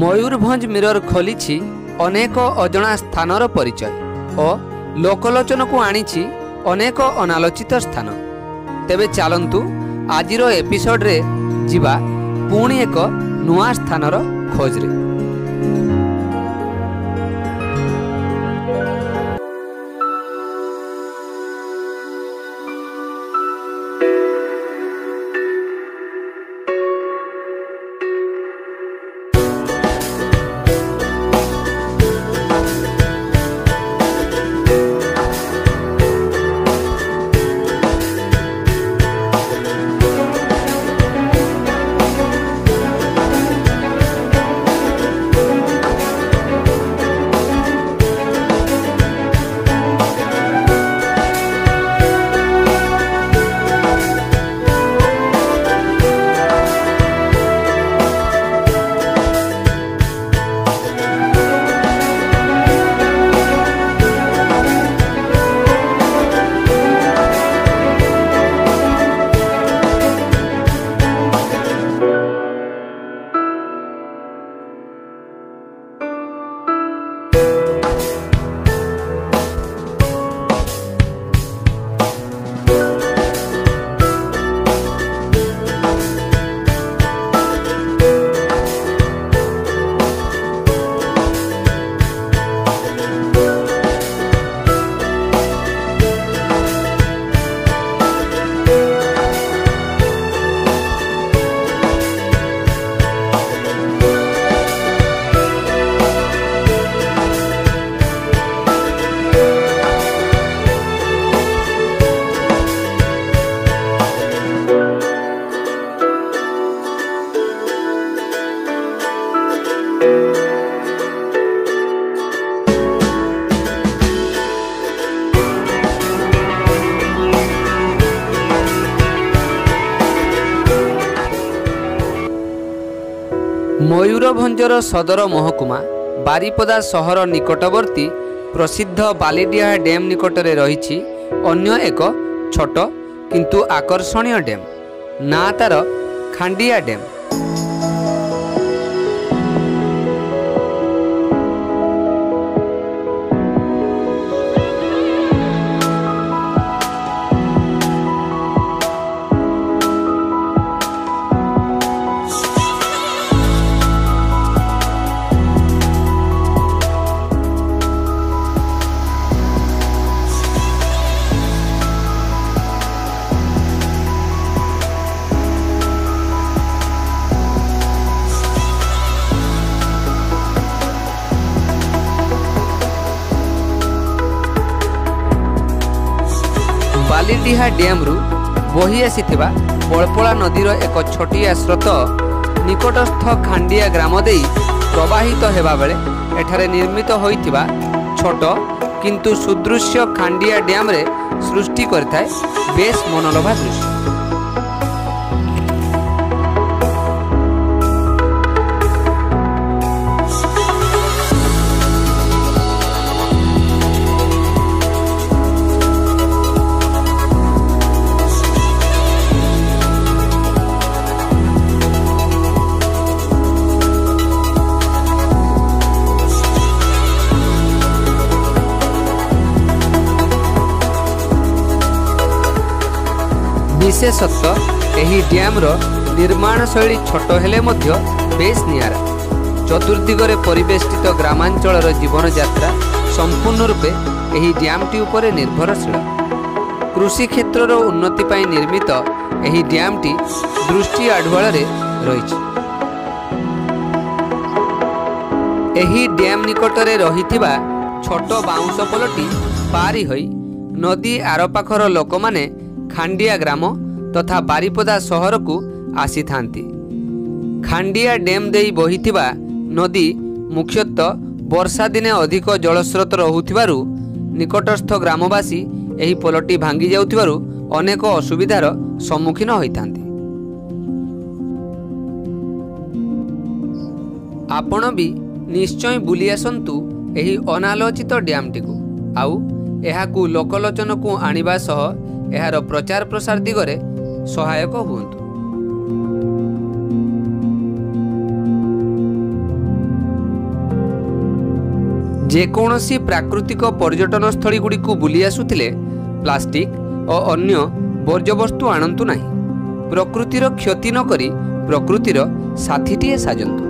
Mayurbhanj mirror खोली अनेक अजना स्थानर परिचय और लोकलोचन को आनी अनेक अनालोचित स्थान। तेबे चलंतु आजिर एपिसोड रे जिबा पुणी एक नुआ स्थानर खोज रे। मयूरभंजर सदर महकुमा बारिपदा सहर निकटवर्ती प्रसिद्ध बालीडिहा डैम निकटरे रही अन्य एक छोट किंतु आकर्षणीय डैम ना तार खांडिया डैम। बालीडिहा डैम रु बही आसीथिबा पळपळा नदीर एक छोटिया स्रोत निकटस्थ खांडिया ग्राम देई प्रवाहित हेबा बेले एठारे निर्मित होइथिबा छोट किंतु सुदृश्य खांडिया डैम रे सृष्टि करथाय बेस मनोलोभा दृश्य। विशेषतः एही डैम रो निर्माण शैली छोट हेले मध्य बेस नियारा। चतुर्दिगरे परिवेष्टित ग्रामांचल जीवन यात्रा संपूर्ण रूपे एही डैमटी उपरे निर्भरशील। कृषि क्षेत्र रो उन्नति पाई निर्मित एही डैमटी दृष्टि आढुआल रे रहिछि। एही डैम निकटरे रहिथिबा छोट बाउंस पोलटी पारी होई नदी आरपाखर लोक माने खांडिया ग्राम तथा बारिपदा सहर को आसी थांती। खांडिया डैम देई बहिथिबा नदी मुख्यतः वर्षा दिने अधिक जलस्रोत रहुथिबारु निकटस्थ ग्रामवासी एही पोलटी भांगी जाउथिबारु अनेक असुविधार सम्मुखीन होइथांती। आपण भी निश्चय बुली आसंतु एही अनालोचित डैमटी को आउ एहाकू लोकलोचन को आनिबा सह एहार प्रचार प्रसार दिगरे सहायक हुंतु। ଯେକୌଣସି ପ୍ରାକୃତିକ ପର୍ଯ୍ୟଟନସ୍ଥଳୀଗୁଡ଼ିକୁ ବୁଲି ଆସୁଥିଲେ ପ୍ଲାଷ୍ଟିକ ଓ ଅନ୍ୟ ବର୍ଜ୍ୟବସ୍ତୁ ଆଣନ୍ତୁ ନାହିଁ। ପ୍ରକୃତିର କ୍ଷତି ନ କରି ପ୍ରକୃତିର ସାଥୀଟିଏ ସାଜନ୍ତୁ।